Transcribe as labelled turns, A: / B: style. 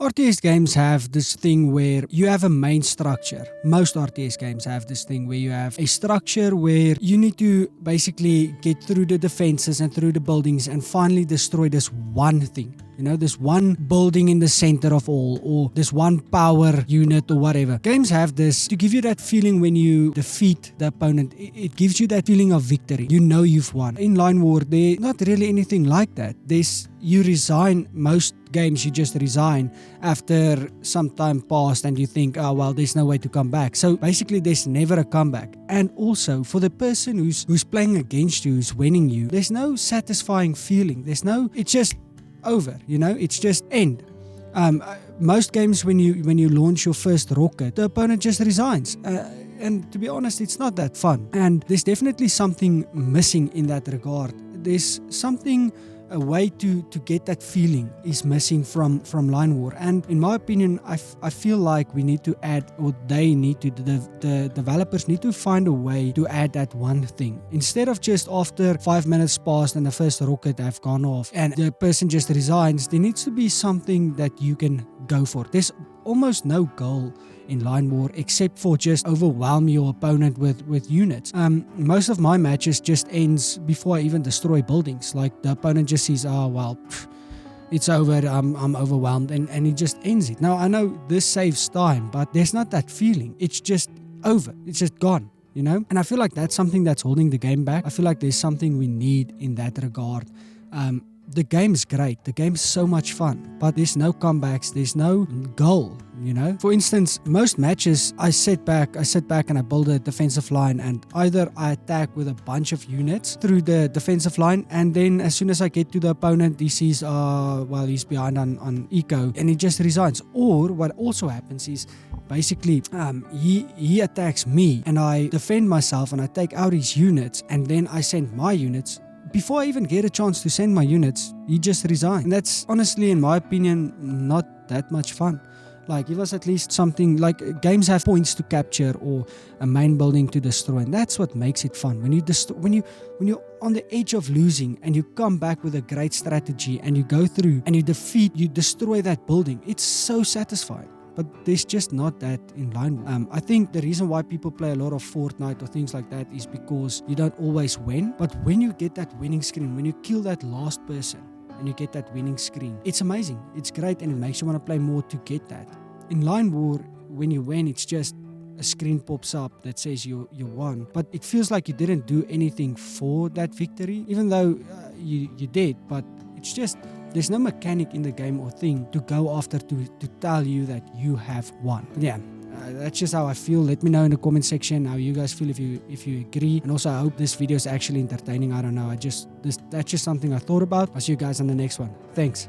A: RTS games have this thing where you have a main structure. Most RTS games have this thing where you have a structure where you need to basically get through the defenses and through the buildings and finally destroy this one thing. This one building in the center of all, or this one power unit or whatever. Games have this to give you that feeling when you defeat the opponent. It gives you that feeling of victory. You know you've won. In Line War, there's not really anything like that. You resign. Most games you just resign after some time passed and you think, oh well, there's no way to come back. So basically there's never a comeback. And also for the person who's playing against you, who's winning you, there's no satisfying feeling. It's just over, it's just end. Most games when you launch your first rocket, the opponent just resigns. And to be honest, it's not that fun. And there's definitely something missing in that regard. There's something, a way to get that feeling is missing from Line War. And in my opinion, I feel like we need to add, or they need to, the developers need to find a way to add that one thing. Instead of just after 5 minutes passed and the first rocket have gone off and the person just resigns, there needs to be something that you can go for. There's almost no goal in Line War except for just overwhelm your opponent with units. Most of my matches just ends before I even destroy buildings. Like the opponent just sees, oh well, it's over, I'm overwhelmed, and he just ends it. Now I know this saves time, but there's not that feeling. It's just over. It's just gone. And I feel like that's something that's holding the game back. I feel like there's something we need in that regard. The game is great. The game is so much fun, but there's no comebacks. There's no goal, For instance, most matches, I sit back and I build a defensive line, and either I attack with a bunch of units through the defensive line, and then as soon as I get to the opponent, he sees, he's behind on eco, and he just resigns. Or what also happens is, basically, he attacks me, and I defend myself, and I take out his units, and then I send my units. Before I even get a chance to send my units, he just resigned. And that's honestly, in my opinion, not that much fun. Like, give us at least something, like games have points to capture or a main building to destroy, and that's what makes it fun. When you're on the edge of losing and you come back with a great strategy and you go through and you destroy that building, it's so satisfying. But there's just not that in Line War. I think the reason why people play a lot of Fortnite or things like that is because you don't always win. But when you get that winning screen, when you kill that last person and you get that winning screen, it's amazing. It's great, and it makes you want to play more to get that. In Line War, when you win, it's just a screen pops up that says you won. But it feels like you didn't do anything for that victory, even though you did. But it's just, there's no mechanic in the game or thing to go after to tell you that you have won. Yeah, that's just how I feel. Let me know in the comment section how you guys feel, if you agree. And also, I hope this video is actually entertaining. I don't know. That's just something I thought about. I'll see you guys on the next one. Thanks.